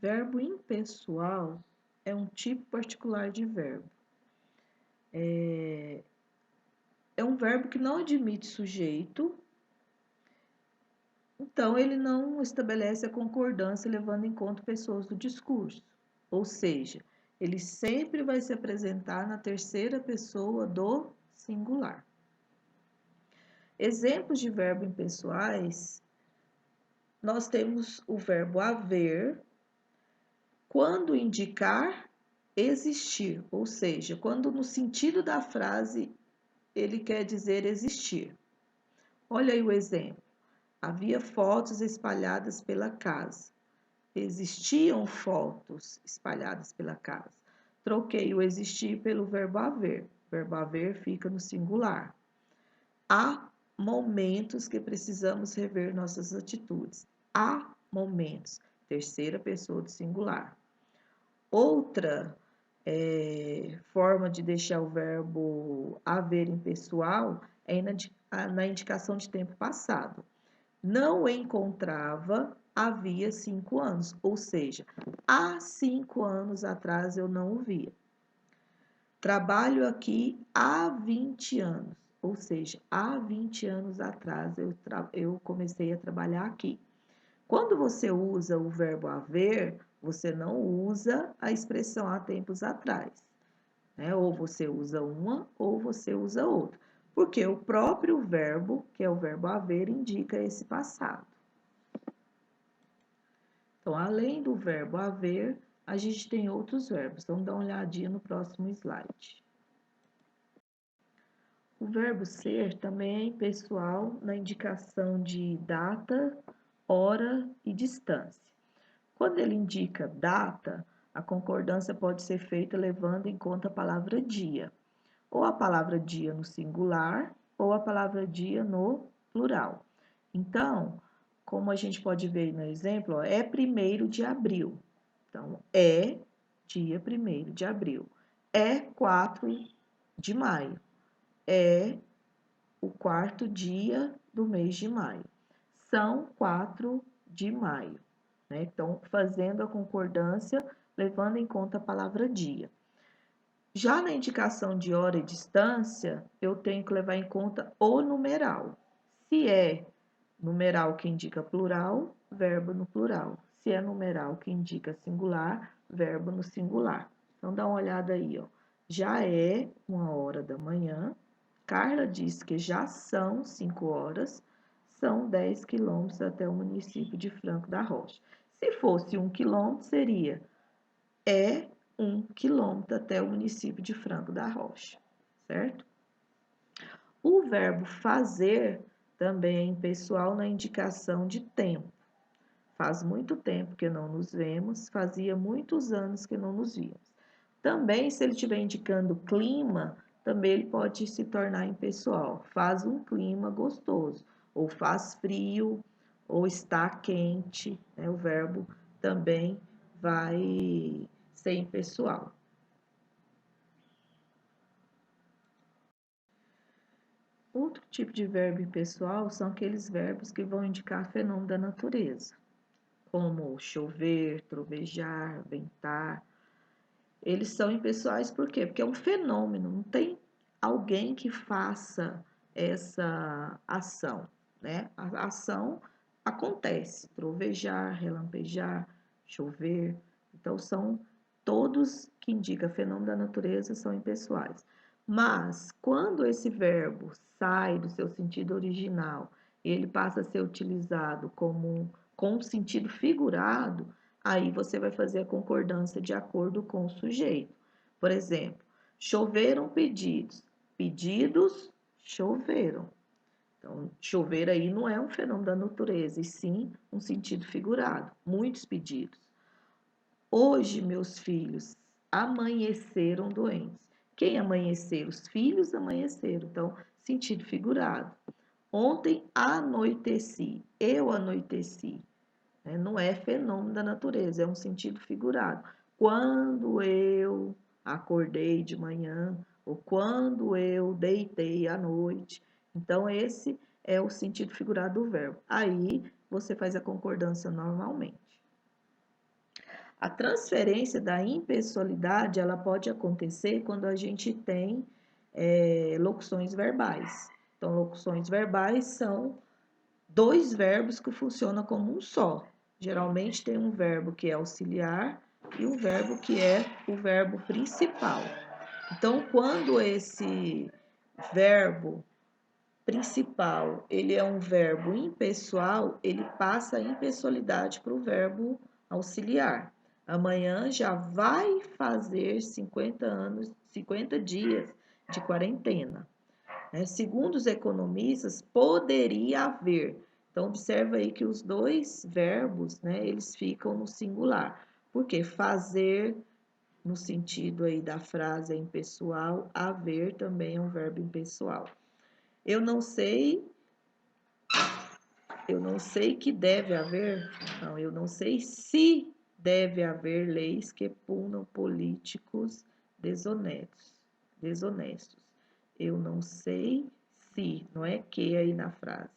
Verbo impessoal é um tipo particular de verbo. É um verbo que não admite sujeito, então ele não estabelece a concordância levando em conta pessoas do discurso. Ou seja, ele sempre vai se apresentar na terceira pessoa do singular. Exemplos de verbo impessoais, nós temos o verbo haver, quando indicar existir, ou seja, quando no sentido da frase ele quer dizer existir. Olha aí o exemplo. Havia fotos espalhadas pela casa. Existiam fotos espalhadas pela casa. Troquei o existir pelo verbo haver. O verbo haver fica no singular. Há momentos que precisamos rever nossas atitudes. Há momentos. Terceira pessoa do singular. Outra forma de deixar o verbo haver impessoal é na indicação de tempo passado. Não encontrava havia 5 anos, ou seja, há 5 anos atrás eu não o via. Trabalho aqui há 20 anos, ou seja, há 20 anos atrás eu comecei a trabalhar aqui. Quando você usa o verbo haver, você não usa a expressão há tempos atrás, né? Ou você usa uma ou você usa outra, porque o próprio verbo, que é o verbo haver, indica esse passado. Então, além do verbo haver, a gente tem outros verbos. Vamos dar uma olhadinha no próximo slide. O verbo ser também é impessoal na indicação de data, hora e distância. Quando ele indica data, a concordância pode ser feita levando em conta a palavra dia, ou a palavra dia no singular, ou a palavra dia no plural. Então, como a gente pode ver no exemplo, ó, é 1º de abril. Então, é dia 1º de abril. É 4 de maio. É o 4º dia do mês de maio. São 4 de maio. Né? Então, fazendo a concordância, levando em conta a palavra dia. Já na indicação de hora e distância, eu tenho que levar em conta o numeral. Se é numeral que indica plural, verbo no plural. Se é numeral que indica singular, verbo no singular. Então, dá uma olhada aí, ó. Já é 1h da manhã. Carla disse que já são 5 horas. São 10 quilômetros até o município de Franco da Rocha. Se fosse 1 quilômetro, seria 1 quilômetro até o município de Franco da Rocha, certo? O verbo fazer também é impessoal na indicação de tempo. Faz muito tempo que não nos vemos, fazia muitos anos que não nos víamos. Também, se ele estiver indicando clima, também ele pode se tornar impessoal. Faz um clima gostoso, ou faz frio, ou está quente, né? O verbo também vai ser impessoal. Outro tipo de verbo impessoal são aqueles verbos que vão indicar fenômeno da natureza, como chover, trovejar, ventar. Eles são impessoais por quê? Porque é um fenômeno, não tem alguém que faça essa ação, né? A ação acontece, trovejar, relampejar, chover. Então, são todos que indicam fenômeno da natureza são impessoais. Mas, quando esse verbo sai do seu sentido original, ele passa a ser utilizado com sentido figurado, aí você vai fazer a concordância de acordo com o sujeito. Por exemplo, choveram pedidos. Pedidos choveram. Então, chover aí não é um fenômeno da natureza, e sim um sentido figurado. Muitos pedidos. Hoje, meus filhos amanheceram doentes. Quem amanheceram? Os filhos amanheceram. Então, sentido figurado. Ontem anoiteci. Eu anoiteci. Não é fenômeno da natureza, é um sentido figurado. Quando eu acordei de manhã, ou quando eu deitei à noite. Então, esse é o sentido figurado do verbo. Aí, você faz a concordância normalmente. A transferência da impessoalidade, ela pode acontecer quando a gente tem locuções verbais. Então, locuções verbais são dois verbos que funcionam como um só. Geralmente tem um verbo que é auxiliar e um verbo que é o verbo principal. Então, quando esse verbo principal, ele é um verbo impessoal, ele passa a impessoalidade para o verbo auxiliar. Amanhã já vai fazer 50 dias de quarentena. Segundo os economistas, poderia haver. Então, observa aí que os dois verbos, eles ficam no singular. Porque fazer, no sentido aí da frase é impessoal, haver também é um verbo impessoal. Eu não sei que deve haver, não, eu não sei se deve haver leis que punam políticos desonestos. Eu não sei se, não é que aí na frase,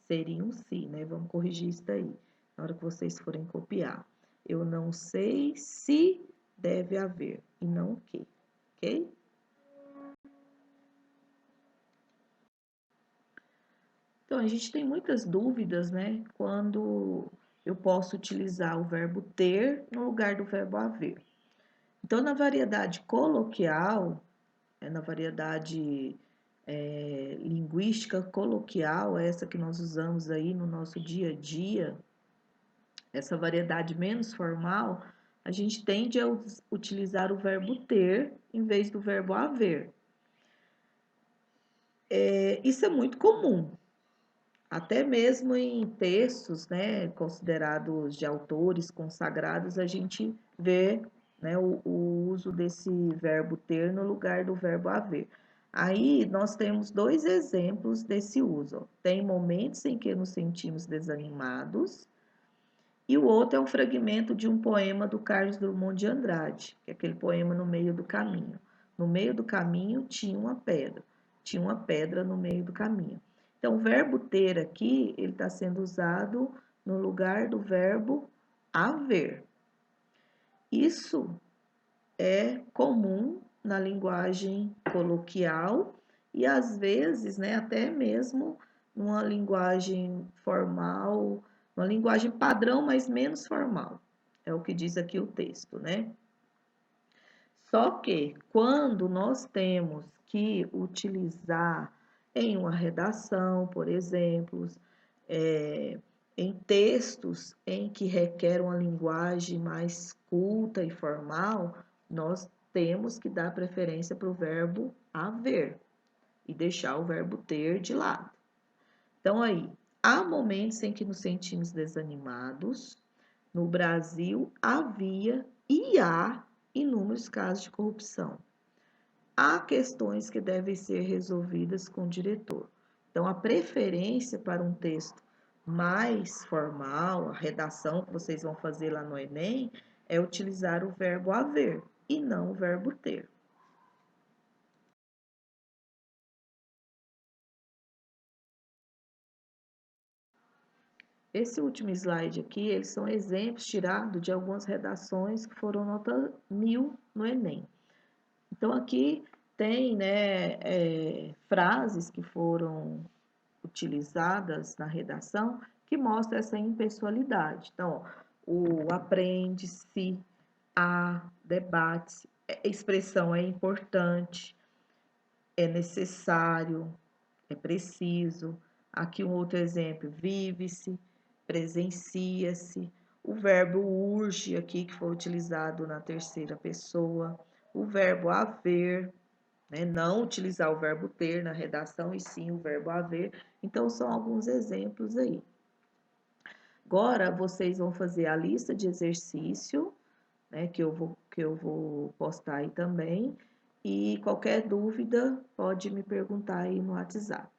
seria um se, né? Vamos corrigir isso daí, na hora que vocês forem copiar. Eu não sei se deve haver, e não que, ok? Então, a gente tem muitas dúvidas, né? Quando eu posso utilizar o verbo ter no lugar do verbo haver. Então, na variedade coloquial, na variedade linguística coloquial, essa que nós usamos aí no nosso dia a dia, essa variedade menos formal, a gente tende a utilizar o verbo ter em vez do verbo haver. Isso é muito comum, até mesmo em textos, né, considerados de autores consagrados, a gente vê, né, o uso desse verbo ter no lugar do verbo haver. Aí nós temos dois exemplos desse uso. Tem momentos em que nos sentimos desanimados, e o outro é um fragmento de um poema do Carlos Drummond de Andrade, que é aquele poema No Meio do Caminho. No meio do caminho tinha uma pedra no meio do caminho. Então, o verbo ter aqui, ele está sendo usado no lugar do verbo haver. Isso é comum na linguagem coloquial e, às vezes, né, até mesmo numa linguagem formal, uma linguagem padrão, mas menos formal. É o que diz aqui o texto, né? Só que quando nós temos que utilizar em uma redação, por exemplo, em textos em que requer uma linguagem mais culta e formal, nós temos que dar preferência para o verbo haver e deixar o verbo ter de lado. Então, aí, há momentos em que nos sentimos desanimados. No Brasil, havia e há inúmeros casos de corrupção. Há questões que devem ser resolvidas com o diretor. Então, a preferência para um texto mais formal, a redação que vocês vão fazer lá no Enem, é utilizar o verbo haver e não o verbo ter. Esse último slide aqui, eles são exemplos tirados de algumas redações que foram nota 1000 no Enem. Então, aqui tem, né, frases que foram utilizadas na redação que mostram essa impessoalidade. Então, o aprende-se, há, debate, expressão é importante, é necessário, é preciso. Aqui um outro exemplo, vive-se, presencia-se. O verbo urge aqui, que foi utilizado na terceira pessoa. O verbo haver, né? Não utilizar o verbo ter na redação, e sim o verbo haver. Então, são alguns exemplos aí. Agora, vocês vão fazer a lista de exercício, né, que eu vou postar aí também. E qualquer dúvida, pode me perguntar aí no WhatsApp.